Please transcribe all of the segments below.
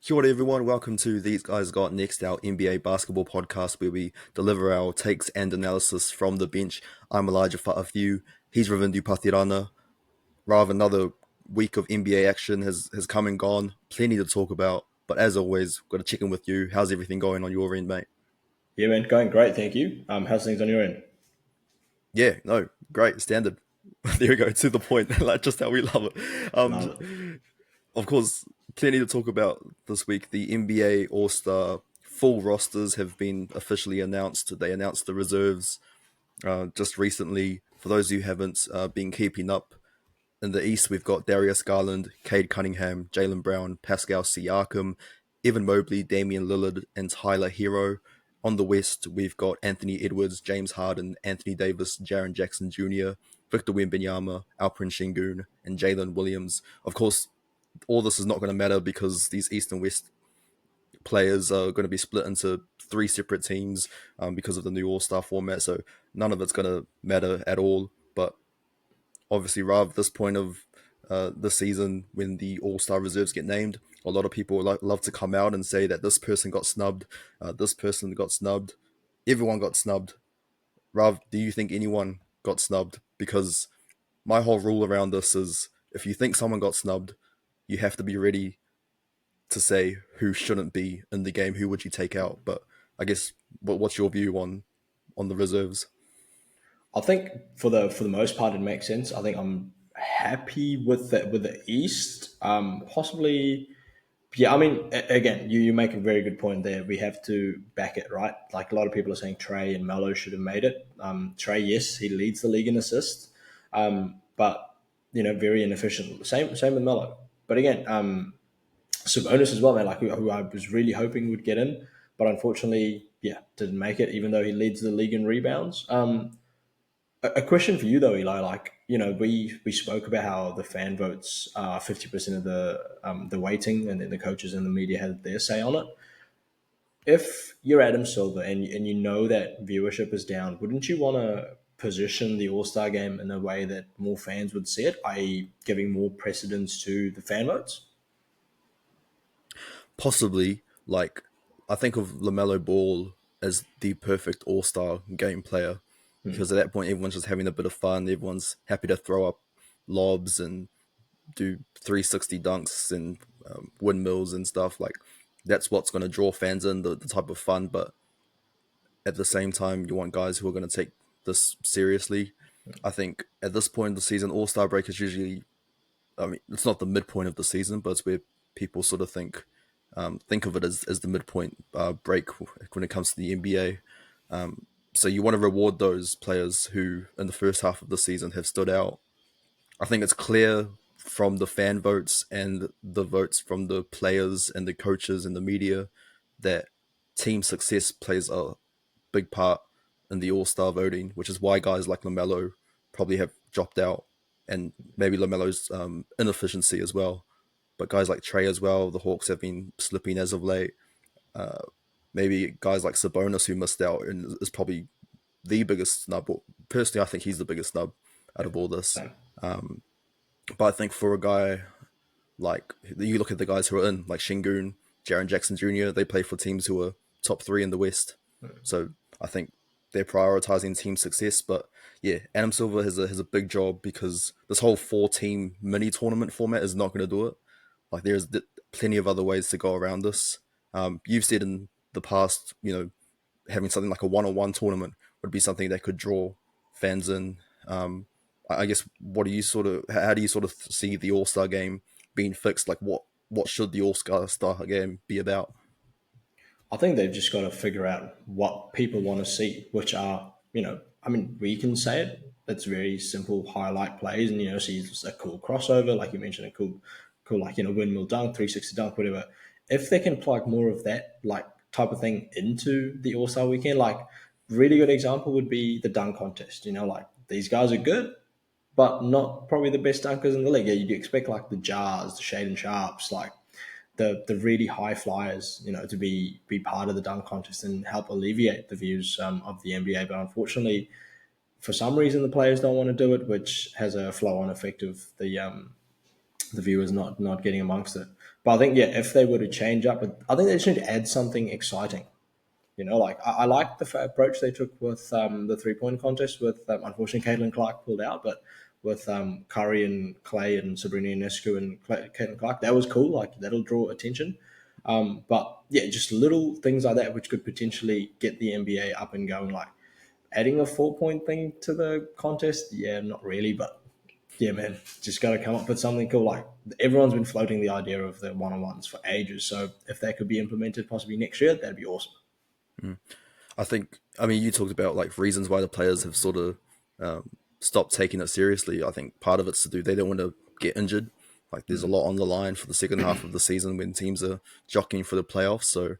Kia ora everyone, welcome to These Guys Got Next, our NBA basketball podcast where we deliver our takes and analysis from the bench. I'm Elijah Fa'afiu, he's Ravindu Pathirana. Rav, another week of NBA action has come and gone, plenty to talk about, but as always, got to check in with you. How's everything going on your end, mate? Yeah, man, going great, thank you. How's things on your end? Yeah, no, great, standard. There we go, to the point, like just how we love it. Love it. Of course, plenty to talk about this week. The NBA All Star full rosters have been officially announced. They announced the reserves just recently. For those who haven't been keeping up, in the East, we've got Darius Garland, Cade Cunningham, Jaylen Brown, Pascal Siakam, Evan Mobley, Damian Lillard, and Tyler Hero. On the West, we've got Anthony Edwards, James Harden, Anthony Davis, Jaren Jackson Jr., Victor Wembanyama, Alperen Şengün, and Jalen Williams. Of course, all this is not going to matter because these East and West players are going to be split into three separate teams because of the new All Star format. So none of it's going to matter at all. But obviously, Rav, this point of the season, when the All Star reserves get named, a lot of people love to come out and say that this person got snubbed, this person got snubbed, everyone got snubbed. Rav, do you think anyone got snubbed? Because my whole rule around this is if you think someone got snubbed, you have to be ready to say who shouldn't be in the game, who would you take out. But I guess what's your view on the reserves? I think for the most part, it makes sense. I think I'm happy with the East. Possibly, yeah. I mean, again, you make a very good point there. We have to back it right. Like a lot of people are saying, Trey and Melo should have made it. Trey, yes, he leads the league in assists, but very inefficient. Same with Melo. But again, Sabonis as well, man. Like who I was really hoping would get in, but unfortunately, yeah, didn't make it. Even though he leads the league in rebounds. A question for you though, Eli. Like we spoke about how the fan votes are 50% of the weighting, and then the coaches and the media had their say on it. If you're Adam Silver and you know that viewership is down, wouldn't you want to position the All Star game in a way that more fans would see it, i.e., giving more precedence to the fan votes? Possibly, like, I think of LaMelo Ball as the perfect all star game player because at that point, everyone's just having a bit of fun. Everyone's happy to throw up lobs and do 360 dunks and windmills and stuff. Like, that's what's going to draw fans in, the type of fun. But at the same time, you want guys who are going to take this seriously. I think at this point in the season, All Star break is usually, I mean, it's not the midpoint of the season, but it's where people sort of think of it as the midpoint break when it comes to the NBA. So you want to reward those players who, in the first half of the season, have stood out. I think it's clear from the fan votes and the votes from the players and the coaches and the media that team success plays a big part in the All Star voting, which is why guys like LaMelo probably have dropped out, and maybe LaMelo's inefficiency as well. But guys like Trey as well, the Hawks have been slipping as of late. Maybe guys like Sabonis who missed out and is probably the biggest snub. Personally, I think he's the biggest snub out of all this. Same. But I think for a guy like, you look at the guys who are in, like Şengün, Jaren Jackson Jr., they play for teams who are top three in the West. So I think they're prioritizing team success. But yeah, Adam Silver has a big job because this whole 4 team mini tournament format is not going to do it. Like there's plenty of other ways to go around this. You've said in the past, having something like a one-on-one tournament would be something that could draw fans in. I guess how do you sort of see the All Star game being fixed? Like what should the All Star game be about? I think they've just got to figure out what people want to see, which are, I mean, we can say it. It's very simple highlight plays, and see just a cool crossover, like you mentioned, a cool like windmill dunk, 360 dunk, whatever. If they can plug more of that like type of thing into the All Star weekend, like really good example would be the dunk contest. Like these guys are good, but not probably the best dunkers in the league. Yeah, you'd expect like the Jars, the Shaden Sharps, like the really high flyers, to be part of the dunk contest and help alleviate the views of the NBA. But unfortunately, for some reason, the players don't want to do it, which has a flow-on effect of the viewers not getting amongst it. But I think yeah, if they were to change up, I think they just need to add something exciting. Like I like the approach they took with the 3 point contest. With unfortunately, Caitlin Clark pulled out, but with Curry and Clay and Sabrina Ionescu and Caitlin Clark, that was cool. Like that'll draw attention. But yeah, just little things like that which could potentially get the NBA up and going. Like adding a 4 point thing to the contest, yeah, not really, but yeah, man, just got to come up with something cool. Like everyone's been floating the idea of the one-on-ones for ages. So if that could be implemented possibly next year, that'd be awesome. I think, I mean, you talked about like reasons why the players have sort of stopped taking it seriously. I think part of it's to do, they don't want to get injured. Like there's a lot on the line for the second half of the season when teams are jockeying for the playoffs. So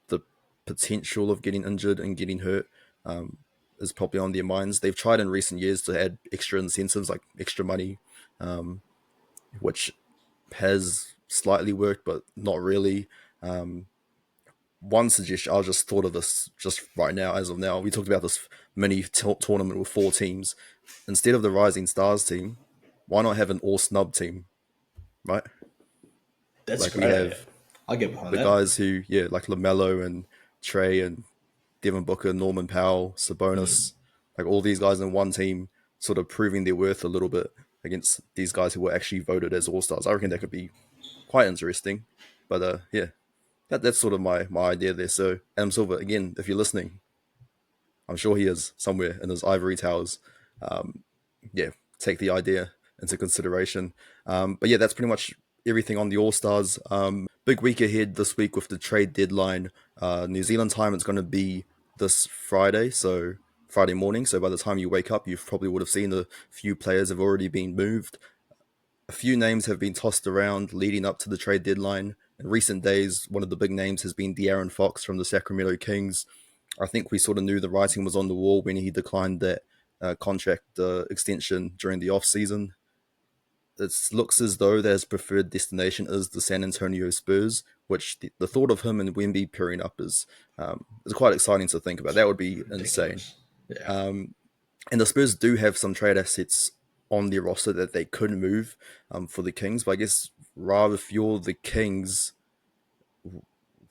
the potential of getting injured and getting hurt is probably on their minds. They've tried in recent years to add extra incentives, like extra money, which has slightly worked, but not really. One suggestion, I just thought of this just right now, as of now. We talked about this mini tournament with 4 teams. Instead of the Rising Stars team, why not have an all snub team, right? That's a Like we great idea. have I'll get behind the that. guys who, yeah, like LaMelo and Trey and Devin Booker, Norman Powell, Sabonis, like all these guys in one team, sort of proving their worth a little bit against these guys who were actually voted as all stars. I reckon that could be quite interesting. But yeah, that's sort of my idea there. So Adam Silver, again, if you're listening, I'm sure he is somewhere in his ivory towers. Yeah, take the idea into consideration. But yeah, that's pretty much everything on the All Stars. Big week ahead this week with the trade deadline. New Zealand time, it's going to be this Friday, so Friday morning. So by the time you wake up, you probably would have seen a few players have already been moved. A few names have been tossed around leading up to the trade deadline. In recent days, one of the big names has been De'Aaron Fox from the Sacramento Kings. I think we sort of knew the writing was on the wall when he declined that contract extension during the off season. It looks as though his preferred destination is the San Antonio Spurs, which the thought of him and Wemby pairing up is quite exciting to think about. That would be insane. Ridiculous. Yeah. And the Spurs do have some trade assets on their roster that they could move for the Kings. But I guess, Rav, if you're the Kings,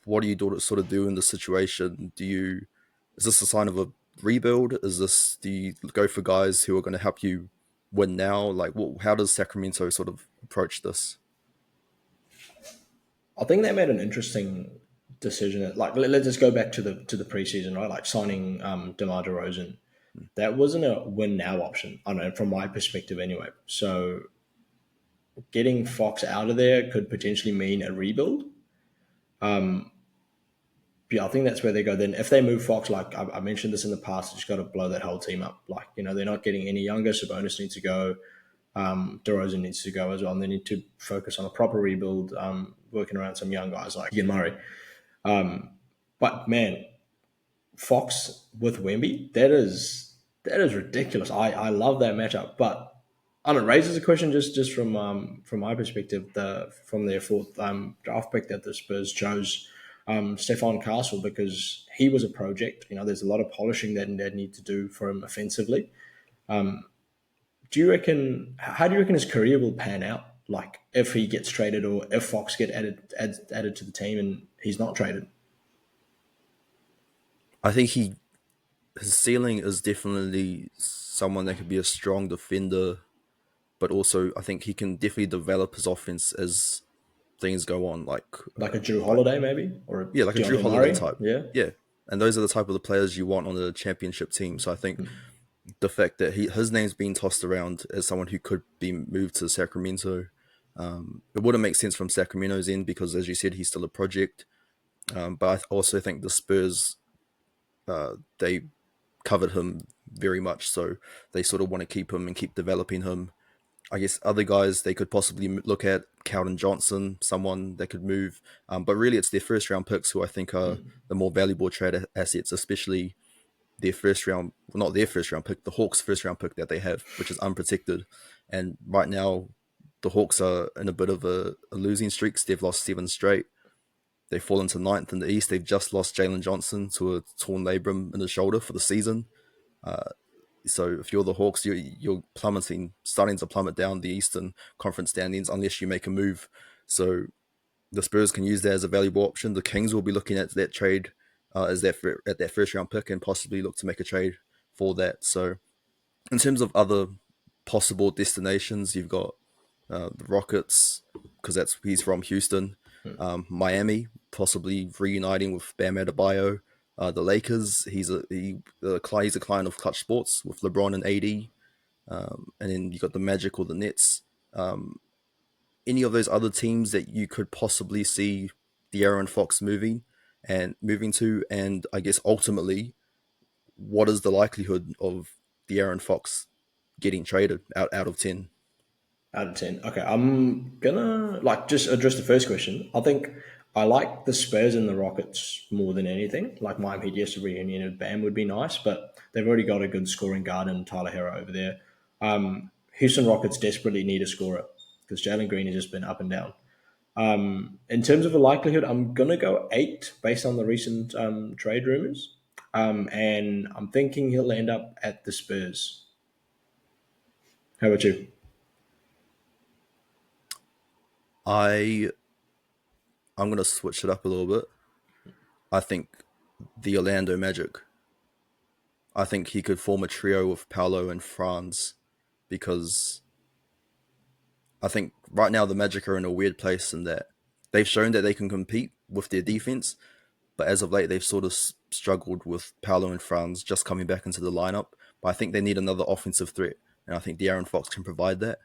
what do you sort of do in this situation? Is this a sign of a rebuild? Do you go for guys who are going to help you win now? Like, how does Sacramento sort of approach this? I think they made an interesting decision. Like let's just go back to the preseason, right? Like signing DeMar DeRozan. That wasn't a win now option. I don't know from my perspective anyway. So getting Fox out of there could potentially mean a rebuild. Yeah, I think that's where they go. Then if they move Fox, like I mentioned this in the past, just got to blow that whole team up. Like they're not getting any younger. Sabonis needs to go. DeRozan needs to go as well. And they need to focus on a proper rebuild, working around some young guys like Ian Murray. But man, Fox with Wemby, that is ridiculous. I love that matchup, but I don't know, raises a question just from my perspective, from their fourth draft pick that the Spurs chose, Stephon Castle, because he was a project. There's a lot of polishing that they need to do for him offensively. Do you reckon? How do you reckon his career will pan out? Like if he gets traded, or if Fox get added to the team and he's not traded? I think his ceiling is definitely someone that could be a strong defender, but also I think he can definitely develop his offense as things go on. Like a Drew Like Holiday, maybe, or a yeah, like a Drew Deontay Holiday Murray? type. Yeah. Yeah, and those are the type of the players you want on a championship team. So I think the fact that his name's being tossed around as someone who could be moved to Sacramento, it wouldn't make sense from Sacramento's end because, as you said, he's still a project. But I also think the Spurs, they covered him very much, so they sort of want to keep him and keep developing him. I guess other guys they could possibly look at Calvin Johnson, someone that could move. But really, it's their first round picks who I think are the more valuable trade assets, especially their first round, well, not their first round pick, the Hawks' first round pick that they have, which is unprotected. And right now, the Hawks are in a bit of a losing streak. They've lost 7 straight. They've fallen to ninth in the East. They've just lost Jalen Johnson to a torn labrum in his shoulder for the season. So if you're the Hawks, you're plummeting, starting to plummet down the Eastern Conference standings unless you make a move. So the Spurs can use that as a valuable option. The Kings will be looking at that trade as at that first round pick and possibly look to make a trade for that. So in terms of other possible destinations, you've got the Rockets because he's from Houston, Miami possibly reuniting with Bam Adebayo. The Lakers, he's a client of Clutch Sports with LeBron and AD, and then you got the Magic or the Nets. Any of those other teams that you could possibly see De'Aaron Fox moving to, and I guess ultimately, what is the likelihood of De'Aaron Fox getting traded out of 10? Out of 10. Okay, I'm gonna like just address the first question. I think I like the Spurs and the Rockets more than anything. Like Miami Heat, yes, a reunion of Bam would be nice, but they've already got a good scoring guard in Tyler Hero over there. Houston Rockets desperately need a scorer because Jalen Green has just been up and down. In terms of a likelihood, I'm gonna go 8 based on the recent trade rumors, and I'm thinking he'll end up at the Spurs. How about you? I I'm gonna switch it up a little bit. I think the Orlando Magic. I think he could form a trio with Paolo and Franz because I think right now the Magic are in a weird place in that they've shown that they can compete with their defense, but as of late they've sort of struggled with Paolo and Franz just coming back into the lineup. But I think they need another offensive threat, and I think De'Aaron Fox can provide that.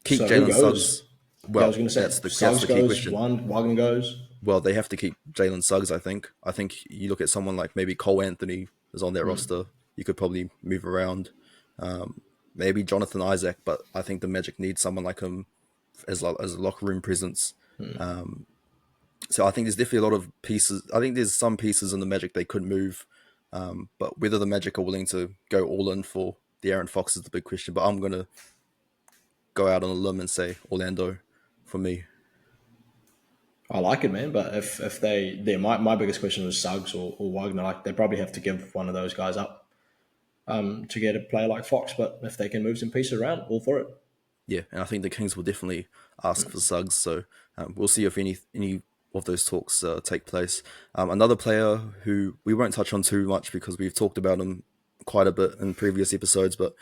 Keep So who Jalen goes? Suggs. Yeah, I was Well, going to say that's Suggs the key goes, question. Wagon goes. Well, they have to keep Jalen Suggs. I think. I think you look at someone like maybe Cole Anthony is on that roster. You could probably move around. Maybe Jonathan Isaac, but I think the Magic need someone like him as a locker room presence. So I think there's definitely a lot of pieces. I think there's some pieces in the Magic they could move, but whether the Magic are willing to go all in for the Aaron Fox is the big question. But I'm gonna go out on a limb and say Orlando for me. I like it, man. But if my biggest question was Suggs or Wagner. Like they probably have to give one of those guys up to get a player like Fox. But if they can move some pieces around, all for it. Yeah, and I think the Kings will definitely ask for Suggs. So we'll see if any of those talks take place. Another player who we won't touch on too much because we've talked about him quite a bit in previous episodes, but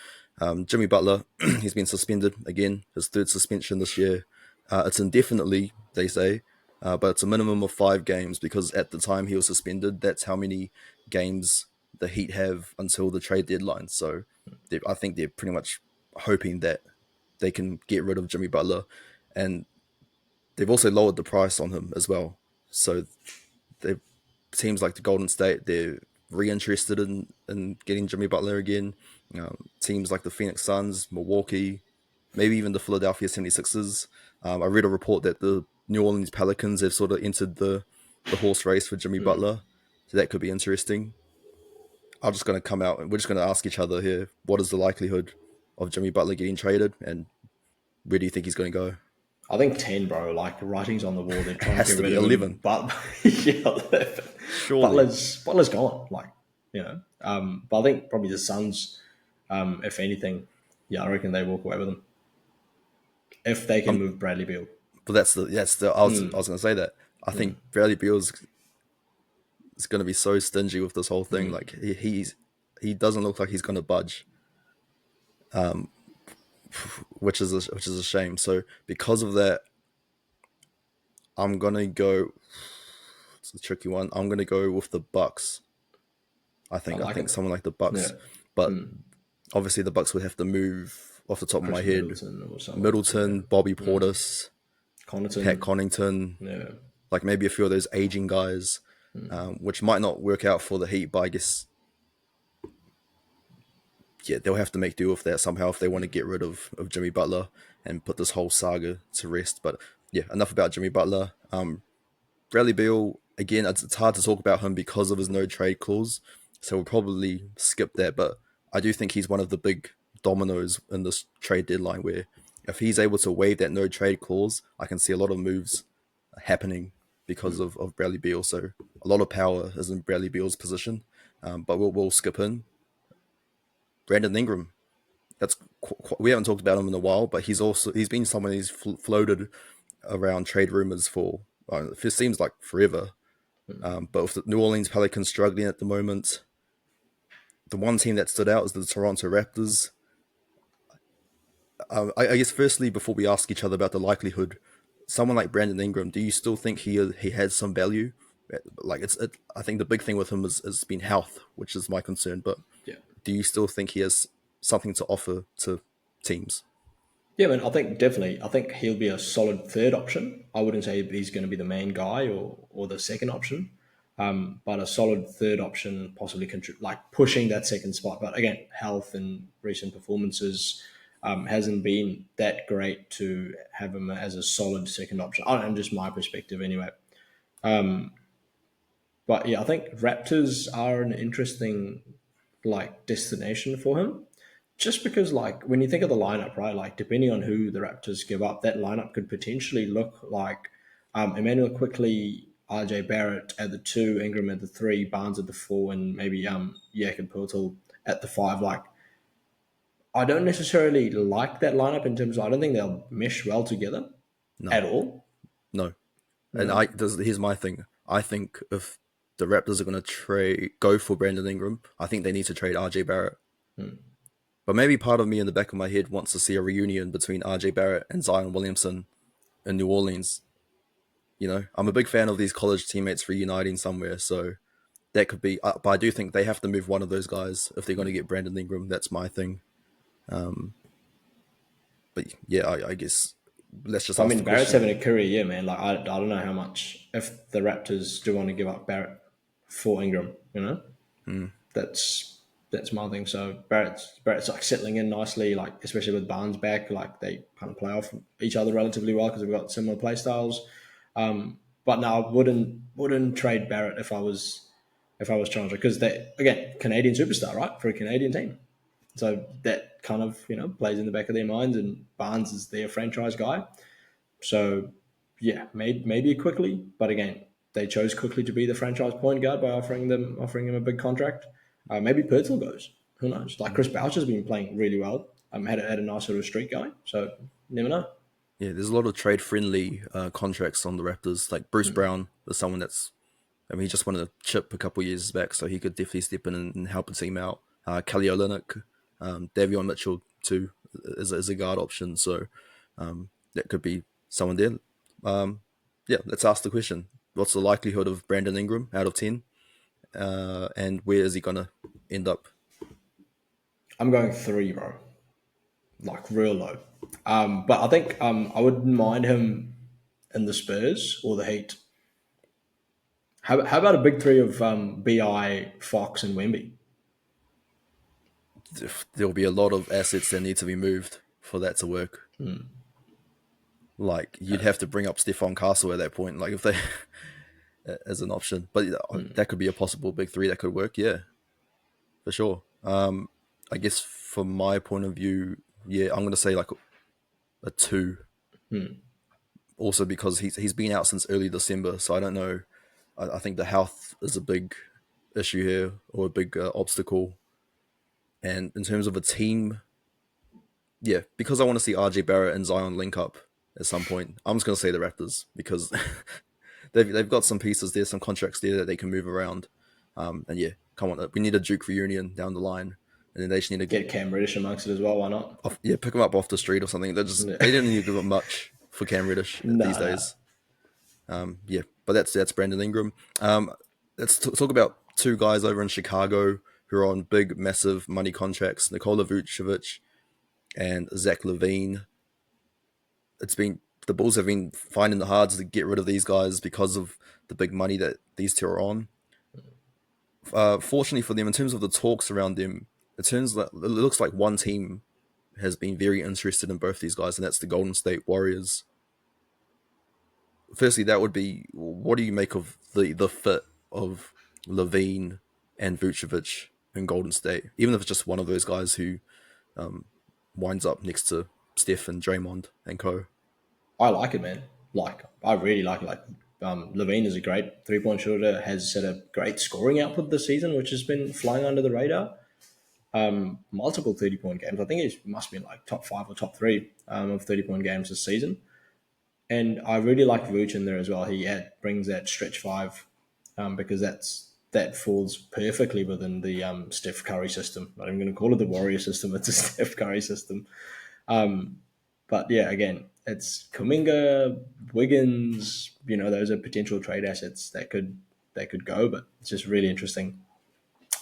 Jimmy Butler, he's been suspended again, his third suspension this year. It's indefinitely, they say, but it's a minimum of 5 games because at the time he was suspended, that's how many games the Heat have until the trade deadline. So I think they're pretty much hoping that they can get rid of Jimmy Butler, and they've also lowered the price on him as well. So they teams like the Golden State, they're reinterested in getting Jimmy Butler again. Teams like the Phoenix Suns, Milwaukee, maybe even the Philadelphia 76ers. I read a report that the New Orleans Pelicans have sort of entered the horse race for Jimmy Butler, so that could be interesting. I'm just going to come out and we're just going to ask each other here: what is the likelihood of Jimmy Butler getting traded, and where do you think he's going to go? I think 10, bro. Like the writing's on the wall. They're trying to Has get to rid be of him, 11, but yeah, surely. Butler's gone. Like but I think probably the Suns, if anything, yeah, I reckon they walk away with him if they can Um, move Bradley Beal. but that's the I was going to say that I think Bradley Beal's is going to be so stingy with this whole thing. Like he doesn't look like he's going to budge, which is a shame. So because of that, I'm gonna go. It's a tricky one. I'm gonna go with the Bucks. I I like think it. someone like the Yeah, Bucks, but obviously the Bucks would have to move off the top of my Chris head. Middleton or someone. Yeah, Middleton, Bobby Portis, Pat Connaughton. Connington, Yeah, like maybe a few of those aging guys, which might not work out for the Heat, but I guess yeah, they'll have to make do with that somehow if they want to get rid of Jimmy Butler and put this whole saga to rest. But yeah, enough about Jimmy Butler. Bradley Beal, again, it's hard to talk about him because of his no trade clause, so we'll probably skip that. But I do think he's one of the big dominoes in this trade deadline where if he's able to waive that no trade clause, I can see a lot of moves happening because of Bradley Beal. So a lot of power is in Bradley Beal's position, but we'll skip in. Brandon Ingram. We haven't talked about him in a while, but he's been someone who's floated around trade rumors for it seems like forever. But with the New Orleans Pelicans struggling at the moment, the one team that stood out is the Toronto Raptors. I guess firstly, before we ask each other about the likelihood, someone like Brandon Ingram, do you still think he has some value? Like I think the big thing with him has been health, which is my concern. But Yeah. do you still think he has something to offer to teams? Yeah, man, I think definitely. I think he'll be a solid third option. I wouldn't say he's going to be the main guy or the second option, but a solid third option, possibly like pushing that second spot. But again, health and recent performances hasn't been that great to have him as a solid second option. I don't know, just my perspective anyway. But yeah, I think Raptors are an interesting like destination for him. Just because, like, when you think of the lineup, right? Like, depending on who the Raptors give up, that lineup could potentially look like Emmanuel Quickly, RJ Barrett at the two, Ingram at the three, Barnes at the four, and maybe Jakob Poeltl at the five. Like, I don't necessarily like that lineup in terms of I don't think they'll mesh well together No, at all. no. You And know, here's my thing. I think if the Raptors are going to go for Brandon Ingram, I think they need to trade RJ Barrett. But maybe part of me in the back of my head wants to see a reunion between RJ Barrett and Zion Williamson in New Orleans. I'm a big fan of these college teammates reuniting somewhere, so that could be. But I do think they have to move one of those guys if they're going to get Brandon Ingram. That's my thing. But yeah, I guess let's just I ask the mean, Barrett's question. having a career year, man. Like, I don't know how much if the Raptors do want to give up Barrett for Ingram. You know, that's that's my thing. So Barrett's like settling in nicely, like especially with Barnes back, like they kind of play off each other relatively well because we've got similar play styles. But no, I wouldn't trade Barrett if I was Toronto because they again Canadian superstar, right, for a Canadian team. So that kind of plays in the back of their minds, and Barnes is their franchise guy. So yeah, maybe quickly, but again, they chose quickly to be the franchise point guard by offering him a big contract. Maybe Pirtle goes. Who knows? Like Chris Boucher's been playing really well. Had a nice little streak going. So never know. Yeah, there's a lot of trade friendly contracts on the Raptors. Like Bruce Brown is someone that's. I mean, he just won a chip a couple years back, so he could definitely step in and help a team out. Kelly Olynyk, Davion Mitchell too is a guard option, so that could be someone there. Yeah, let's ask the question: what's the likelihood of Brandon Ingram out of 10, and where is he gonna end up? I'm going three, bro. Like real low. But I think I wouldn't mind him in the Spurs or the Heat. How about a big three of Bi, Fox, and Wemby? There'll be a lot of assets that need to be moved for that to work. Like you'd have to bring up Stephon Castle at that point, like if they as an option. But that could be a possible big three that could work. Yeah, for sure. I guess from my point of view, yeah, I'm gonna say like a two. Also because he's been out since early December, so I don't know. I think the health is a big issue here or a big obstacle. And in terms of a team, yeah, because I want to see RJ Barrett and Zion link up at some point, I'm just gonna say the Raptors because they've got some pieces there, some contracts there that they can move around. And yeah, come on, we need a Duke reunion down the line, and then they just need to Get Cam Reddish amongst it as well. Why not? pick them up off the street or something. They didn't need to give up much for Cam Reddish these Nah, nah. days. Yeah, but that's Brandon Ingram. Let's talk about two guys over in Chicago who are on big, massive money contracts: Nikola Vucevic and Zach LaVine. It's been the Bulls have been finding it hard to get rid of these guys because of the big money that these two are on. Fortunately for them, in terms of the talks around them, it looks like one team has been very interested in both these guys, and that's the Golden State Warriors. Firstly, that would be what do you make of the fit of Levine and Vucevic in Golden State? Even if it's just one of those guys who winds up next to Steph and Draymond and co. I like it, man. Like I really like it. Like Levine is a great 3 point shooter. Has set a great scoring output this season, which has been flying under the radar. multiple 30-point games. I think he must be in like top five or top three of 30-point games this season. And I really like Vooch in there as well. Brings that stretch five because that falls perfectly within the Steph Curry system. Not even going to call it the Warrior system; it's a Steph Curry system. But yeah, again, it's Kuminga, Wiggins. Those are potential trade assets that could go, but it's just really interesting.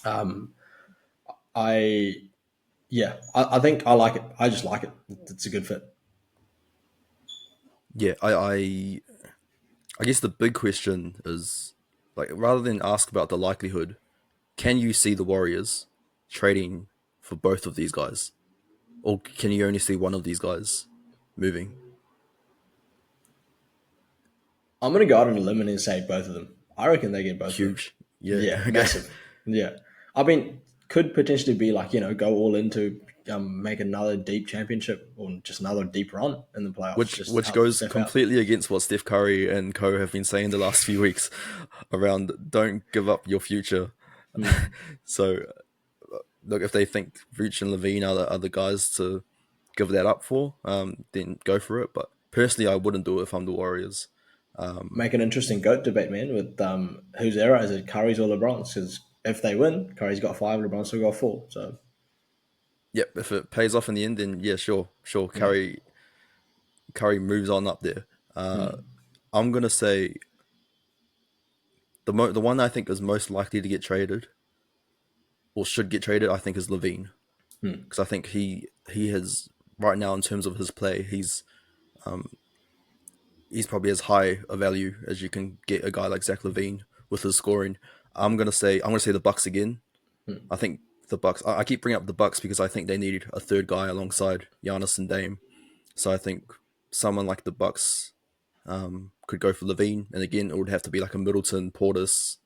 I I think I like it. I just like it. It's a good fit. Yeah, I guess the big question is, like, rather than ask about the likelihood, can you see the Warriors trading for both of these guys, or can you only see one of these guys moving? I'm gonna go out on a limb and say both of them. I reckon they get both of them. Huge. Yeah. Yeah, Okay. massive. Yeah, I mean, could potentially be like go all into make another deep championship or just another deep run in the playoffs, just Which help goes Steph out. completely against what Steph Curry and co have been saying the last few weeks around don't give up your future. So look, if they think Vooch and LaVine are the guys to give that up for, then go for it. But personally, I wouldn't do it if I'm the Warriors. Make an interesting goat debate, man. With whose era is it, Curry's or LeBron's? Because if they win, Curry's got five, LeBron's still got four. So Yep, if it pays off in the end, then yeah, sure. yeah, Curry moves on up there. I'm gonna say the one I think is most likely to get traded or should get traded, I think, is LaVine, because I think he has right now in terms of his play, he's probably as high a value as you can get a guy like Zach LaVine with his scoring. I'm gonna say the Bucks again. I think the Bucks. I keep bringing up the Bucks because I think they need a third guy alongside Giannis and Dame. So I think someone like the Bucks could go for LaVine, and again, it would have to be like a Middleton, Portis,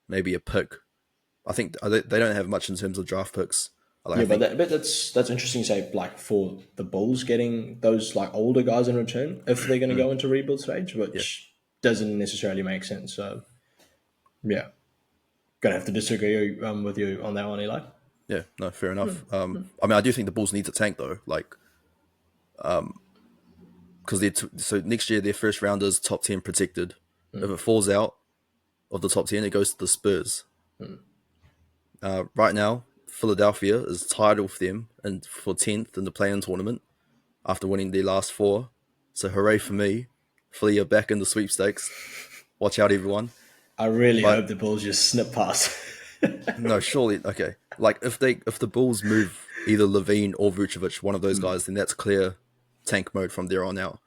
maybe a pick. I think they don't have much in terms of draft picks. I yeah, but think that's interesting. To say like for the Bulls getting those like older guys in return if they're going to go into rebuild stage, yeah, which doesn't necessarily make sense. So yeah, gonna have to disagree with you on that one, Eli. yeah, no, fair enough. I mean, I do think the Bulls need to tank though, like because so next year their first round is top 10 protected. If it falls out of the top 10, it goes to the Spurs. Right now, Philadelphia is tied with them and for 10th in the play-in tournament after winning their last four. So hooray for me. Philly are back in the sweepstakes. Watch out, everyone. I really But hope the Bulls just snip past. no, surely, okay. Like if the Bulls move either LaVine or Vucevic, one of those guys, then that's clear tank mode from there on out.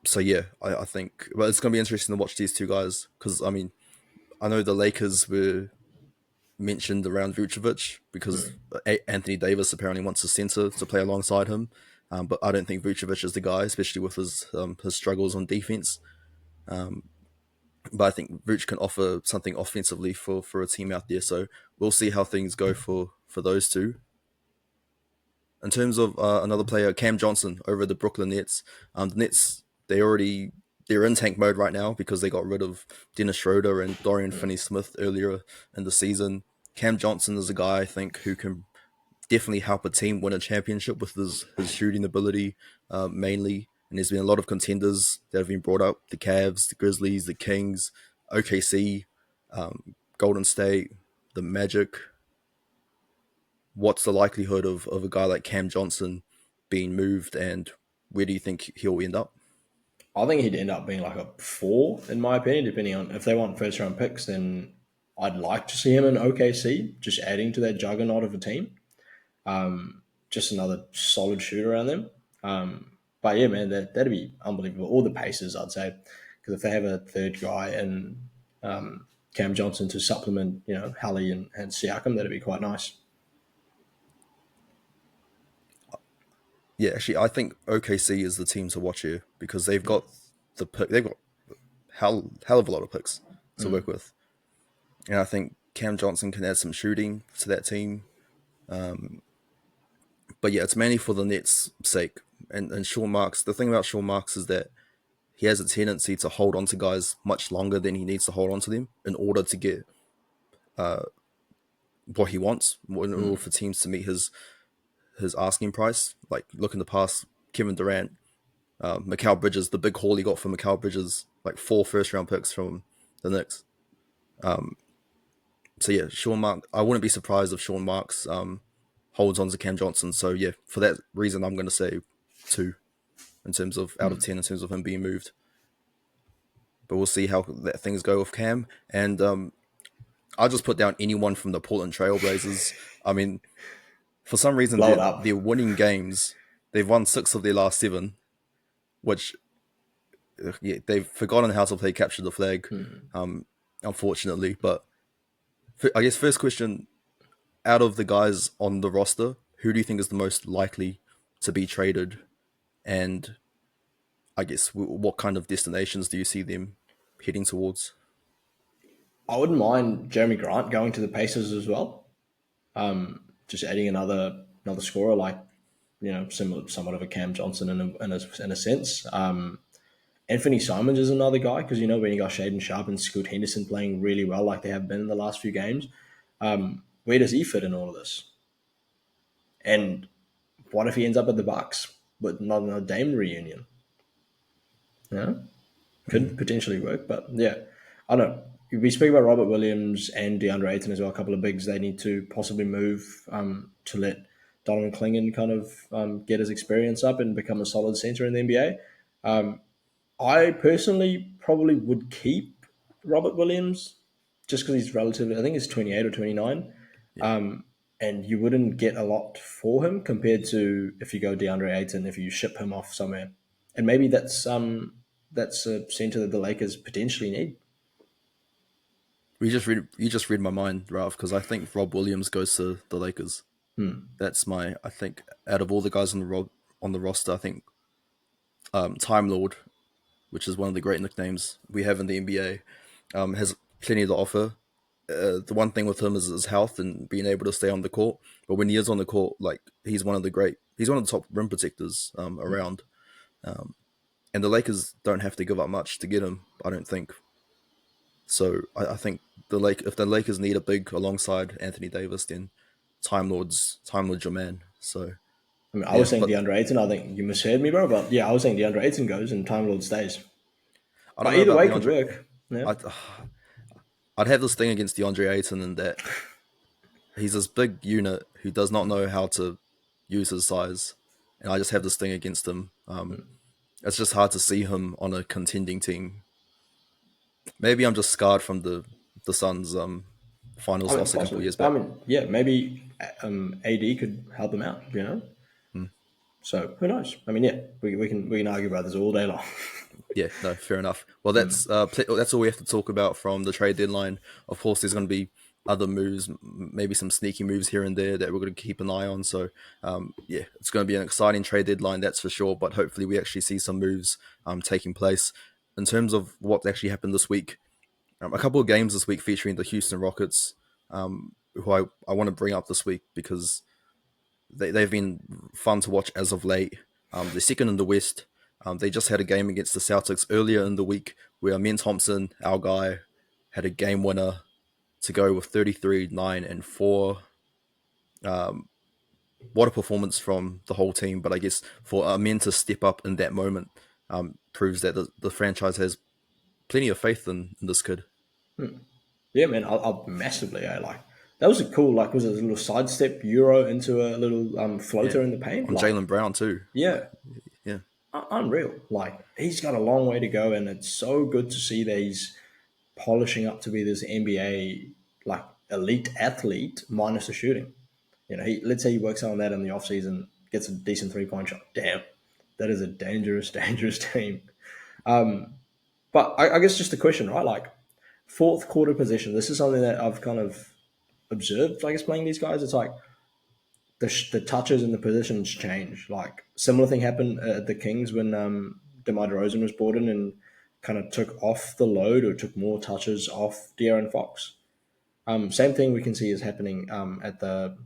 So yeah, I think, but it's gonna be interesting to watch these two guys because I mean, I know the Lakers were mentioned around Vucevic because Anthony Davis apparently wants a center to play alongside him, but I don't think Vucevic is the guy, especially with his struggles on defense. But I think Vooch can offer something offensively for a team out there. So we'll see how things go for those two. In terms of another player, Cam Johnson over the Brooklyn Nets. The Nets they're in tank mode right now because they got rid of Dennis Schroeder and Dorian Finney-Smith earlier in the season. Cam Johnson is a guy I think who can definitely help a team win a championship with his shooting ability mainly. And there's been a lot of contenders that have been brought up: the Cavs, the Grizzlies, the Kings, OKC, Golden State, the Magic. What's the likelihood of a guy like Cam Johnson being moved, and where do you think he'll end up? I think he'd end up being like a four, in my opinion, depending on if they want first round picks, then I'd like to see him in OKC, just adding to that juggernaut of a team. Just another solid shooter around them. But yeah, man, that'd be unbelievable. All the paces, I'd say, because if they have a third guy and Cam Johnson to supplement, Hallie and Siakam, that'd be quite nice. Yeah, actually, I think OKC is the team to watch here because they've got they've got hell of a lot of picks to work with, and I think Cam Johnson can add some shooting to that team. But yeah, it's mainly for the Nets' sake. And Sean Marks, the thing about Sean Marks is that he has a tendency to hold on to guys much longer than he needs to hold on to them in order to get what he wants in order for teams to meet his asking price. Like look in the past, Kevin Durant, Mikal Bridges, the big haul he got for Mikal Bridges, like 4 first-round picks from the Knicks. So yeah, Sean Marks. I wouldn't be surprised if Sean Marks holds on to Cam Johnson. So yeah, for that reason, I'm going to say 2 in terms of out of 10 in terms of him being moved. But we'll see how that things go with Cam. And I'll just put down anyone from the Portland Trailblazers. I mean, for some reason, Blow it they're up. winning games. They've won 6 of their last 7, which yeah, they've forgotten how to play capture the flag, unfortunately. But I guess first question, out of the guys on the roster, who do you think is the most likely to be traded? And I guess what kind of destinations do you see them heading towards? I wouldn't mind Jeremy Grant going to the Pacers as well. Just adding another scorer, like similar, somewhat of a Cam Johnson in a sense. Anthony Simons is another guy because when you got Shaden Sharp and Scoot Henderson playing really well like they have been in the last few games, where does he fit in all of this? And what if he ends up at the Bucks but not in a Dame reunion? Yeah, could potentially work, but yeah, I don't know. We speak about Robert Williams and DeAndre Ayton as well, a couple of bigs they need to possibly move to let Donovan Clingan kind of get his experience up and become a solid center in the NBA. I personally probably would keep Robert Williams just because he's relatively, I think he's 28 or 29. Yeah, And you wouldn't get a lot for him compared to if you go DeAndre Ayton, if you ship him off somewhere. And maybe that's a center that the Lakers potentially need. you just read my mind, Ralph, because I think Rob Williams goes to the Lakers. That's my I think out of all the guys on the roster, I think Time Lord, which is one of the great nicknames we have in the NBA, has plenty to offer. The one thing with him is his health and being able to stay on the court. But when he is on the court, like he's one of the top rim protectors around. And the Lakers don't have to give up much to get him, I don't think. So I think if the Lakers need a big alongside Anthony Davis, then Time Lord's your man. So I mean, I yeah, was saying but DeAndre Ayton. I think you misheard me, bro. But yeah, I was saying DeAndre Ayton goes and Time Lord stays. I don't But know either about way could DeAndre. work. Yeah. I'd have this thing against DeAndre Ayton in that he's this big unit who does not know how to use his size, and I just have this thing against him. It's just hard to see him on a contending team. Maybe I'm just scarred from the Suns finals I mean, loss a couple possibly. years But I back. mean, yeah, maybe AD could help him out. So who knows? I mean, yeah, we can argue about this all day long. Yeah, no, fair enough. Well, that's all we have to talk about from the trade deadline. Of course, there's going to be other moves, maybe some sneaky moves here and there that we're going to keep an eye on. So, yeah, it's going to be an exciting trade deadline, that's for sure. But hopefully, we actually see some moves taking place. In terms of what actually happened this week, a couple of games this week featuring the Houston Rockets, who I want to bring up this week because they've been fun to watch as of late. They're second in the West. They just had a game against the Celtics earlier in the week where Min Thompson, our guy, had a game winner to go with 33, 9, and 4. What a performance from the whole team. But I guess for Min to step up in that moment proves that the franchise has plenty of faith in this kid. Yeah, man, I'll massively. Like that was a cool. Like, was it a little sidestep euro into a little Yeah. floater in the paint? On Like, Jaylen Brown, too. yeah, Yeah. unreal. Like he's got a long way to go, and it's so good to see that he's polishing up to be this NBA like elite athlete minus the shooting. Let's say he works on that in the off season, gets a decent 3-point shot. Damn, that is a dangerous, dangerous team. But I guess just a question, right? Like fourth quarter position. This is something that I've kind of observed. I guess playing these guys, it's like the touches and the positions change. Like similar thing happened at the Kings when DeMar DeRozan was brought in and kind of took off the load or took more touches off De'Aaron Fox. Same thing we can see is happening at the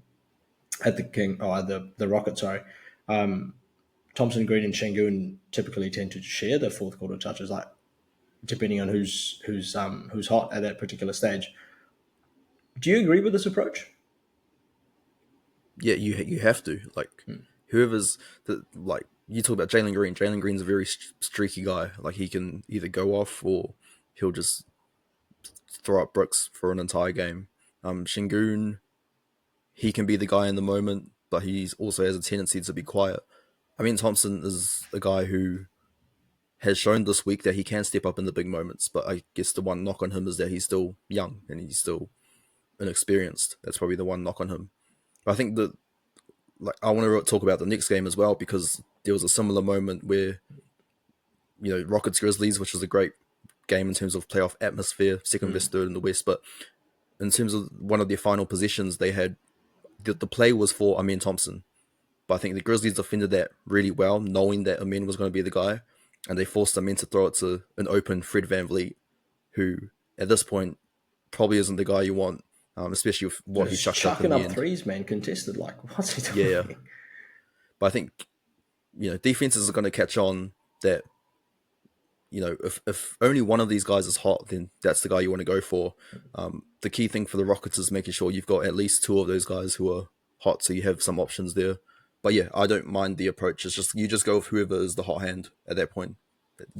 Rockets. Sorry, Thompson Green and Şengün typically tend to share the fourth quarter touches, like depending on who's hot at that particular stage. Do you agree with this approach? Yeah, you have to like whoever's like you talk about Jalen Green. Jalen Green's a very streaky guy. Like he can either go off or he'll just throw up bricks for an entire game. Shingun, he can be the guy in the moment, but he also has a tendency to be quiet. I mean, Thompson is a guy who has shown this week that he can step up in the big moments, but I guess the one knock on him is that he's still young and he's still inexperienced. That's probably the one knock on him. But I think that like I want to talk about the next game as well because there was a similar moment where Rockets Grizzlies, which was a great game in terms of playoff atmosphere, second best third in the West, but in terms of one of their final possessions, they had the play was for Amen Thompson, but I think the Grizzlies defended that really well, knowing that Amen was going to be the guy, and they forced Amen to throw it to an open Fred VanVleet, who at this point probably isn't the guy you want, especially with what he Just chucked up in chucking the up end. threes, man, contested. Like, what's he doing? Yeah, but I think defenses are going to catch on that. If only one of these guys is hot, then that's the guy you want to go for. The key thing for the Rockets is making sure you've got at least two of those guys who are hot, so you have some options there. But yeah, I don't mind the approach. It's just you just go with whoever is the hot hand at that point.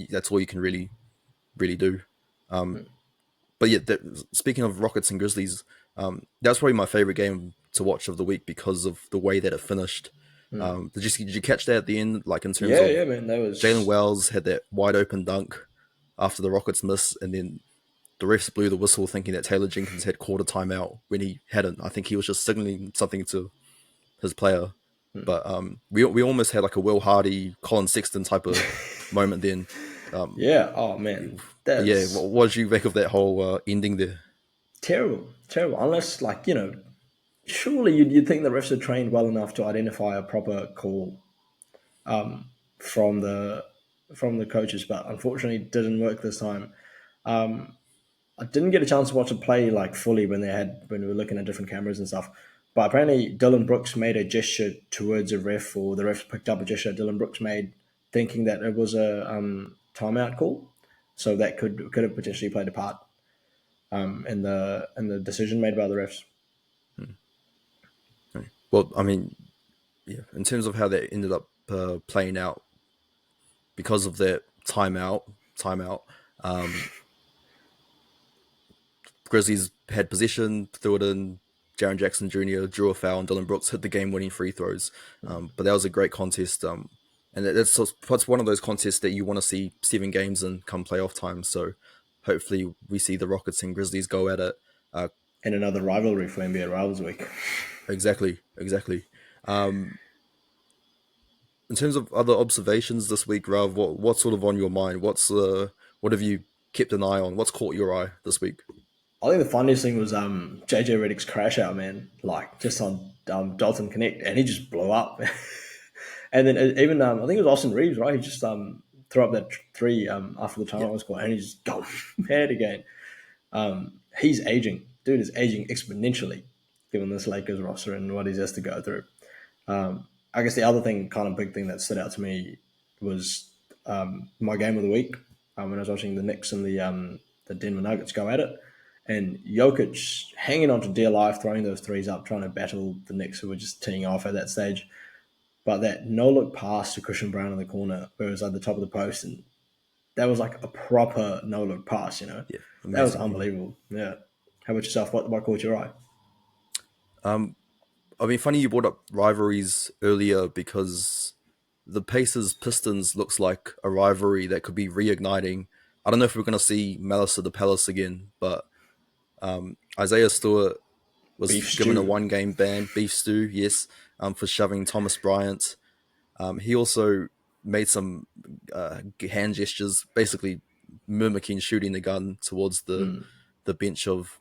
That's all you can really do. But yeah, speaking of Rockets and Grizzlies, that's probably my favorite game to watch of the week because of the way that it finished. Did you catch that at the end? Like in terms Yeah, of yeah, man. That Jalen was Wells had that wide open dunk after the Rockets miss, and then the refs blew the whistle thinking that Taylor Jenkins had called a timeout when he hadn't. I think he was just signaling something to his player. But we almost had like a Will Hardy, Colin Sexton type of moment then. yeah. Oh man, But yeah, that's what did you make of that whole ending there? terrible, terrible. Unless, like, surely you'd think the refs are trained well enough to identify a proper call from the coaches, but unfortunately, it didn't work this time. I didn't get a chance to watch it play like fully when we were looking at different cameras and stuff. But apparently, Dylan Brooks made a gesture towards a ref, or the ref picked up a gesture Dylan Brooks made, thinking that it was a timeout call. So that could have potentially played a part in the decision made by the refs. Well, I mean, yeah, in terms of how that ended up playing out because of that timeout, Grizzlies had possession, threw it in. Jaren Jackson Jr. drew a foul, and Dylan Brooks hit the game-winning free throws. But that was a great contest, and that's one of those contests that you want to see 7 games in come playoff time. So hopefully we see the Rockets and Grizzlies go at it. And another rivalry for NBA Rivals Week. Exactly. In terms of other observations this week, Rav, what's sort of on your mind? What have you kept an eye on? What's caught your eye this week? I think the funniest thing was JJ Redick's crash out, man. Like just on Dalton Connect, and he just blew up. And then even I think it was Austin Reeves, right? He just threw up that three after the timeout was called, and he just gone mad again. He's aging, dude is aging exponentially, given this Lakers roster and what he has to go through. I guess the other thing, kind of big thing that stood out to me was my game of the week when I was watching the Knicks and the Denver Nuggets go at it. And Jokic hanging on to dear life, throwing those threes up, trying to battle the Knicks who were just teeing off at that stage. But that no-look pass to Christian Brown in the corner, where it was at the top of the post, and that was like a proper no-look pass, Yeah, That was amazing. unbelievable. Yeah. How about yourself? What caught your eye? I mean, funny you brought up rivalries earlier because the Pacers Pistons looks like a rivalry that could be reigniting. I don't know if we're going to see Malice of the Palace again, but Isaiah Stewart was Beef given a stew. 1-game ban, beef stew, yes, for shoving Thomas Bryant. He also made some hand gestures, basically mimicking shooting the gun towards the bench of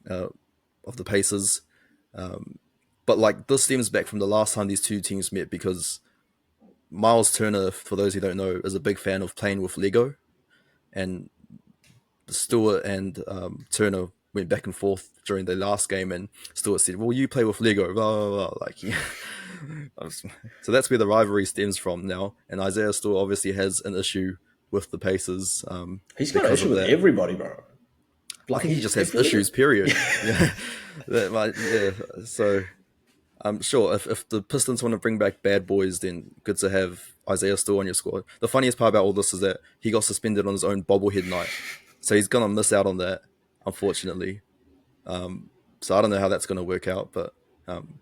the Pacers. But like this stems back from the last time these two teams met because Miles Turner, for those who don't know, is a big fan of playing with Lego, and Stewart and Turner went back and forth during the last game, and Stewart said, "Well, you play with Lego," blah, blah, blah. Like, yeah. So that's where the rivalry stems from now. And Isaiah Stewart obviously has an issue with the Pacers He's got an because issue of with that. everybody, bro. I Like think he just if has you look issues. at Period. Yeah, that might, yeah. So Sure, if the Pistons want to bring back bad boys, then good to have Isaiah still on your squad. The funniest part about all this is that he got suspended on his own bobblehead night, so he's gonna miss out on that, unfortunately. Um, so I don't know how that's gonna work out, but um,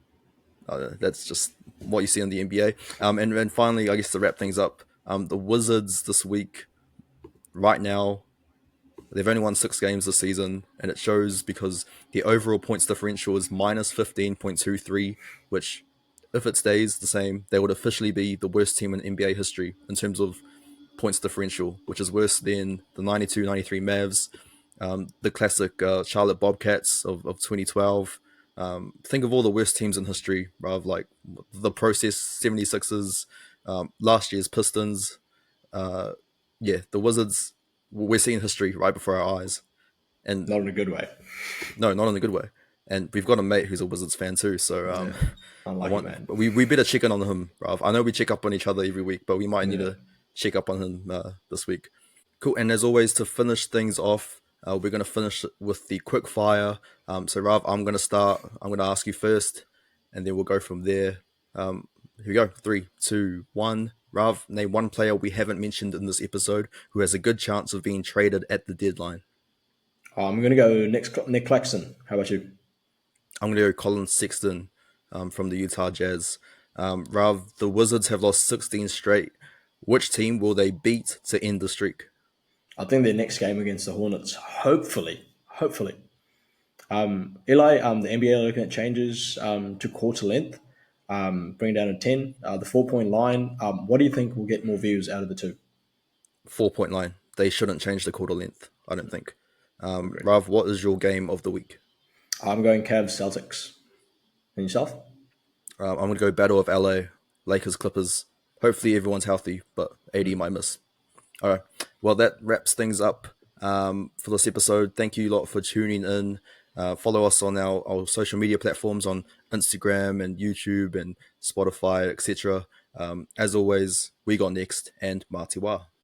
that's just what you see in the NBA. And finally, I guess to wrap things up, the Wizards this week, right now, they've only won 6 games this season, and it shows because the overall points differential is minus 15.23, which, if it stays the same, they would officially be the worst team in NBA history in terms of points differential, which is worse than the 92-93 Mavs, the classic Charlotte Bobcats of 2012. Think of all the worst teams in history, rather like the process 76ers, last year's Pistons. Uh, yeah, the Wizards, we're seeing history right before our eyes. And Not in a good way. no, not in a good way. And we've got a mate who's a Wizards fan too, so Yeah. I Unlucky want man. we better check in on him, Rav. I know we check up on each other every week, but we might need Yeah. to check up on him this week. Cool. And as always, to finish things off, we're going to finish with the quick fire. So Rav, I'm going to start. I'm going to ask you first, and then we'll go from there. Here we go. 3, 2, 1. Rav, name one player we haven't mentioned in this episode who has a good chance of being traded at the deadline. I'm going to go Nick Claxton. How about you? I'm going to go Colin Sexton from the Utah Jazz. Rav, the Wizards have lost 16 straight. Which team will they beat to end the streak? I think their next game against the Hornets, hopefully. Eli, the NBA are looking at changes to quarter length, bring down to 10. The 4 point line, what do you think will get more views out of the two? 4 point line. They shouldn't change the quarter length, I don't think. Agree. Rav, what is your game of the week? I'm going Cavs Celtics. And yourself? I'm going to go Battle of LA, Lakers Clippers. Hopefully everyone's healthy, but AD might miss. All right. Well, that wraps things up for this episode. Thank you a lot for tuning in. Follow us on our social media platforms on Instagram and YouTube and Spotify, etc. As always, we got next and Matiwa.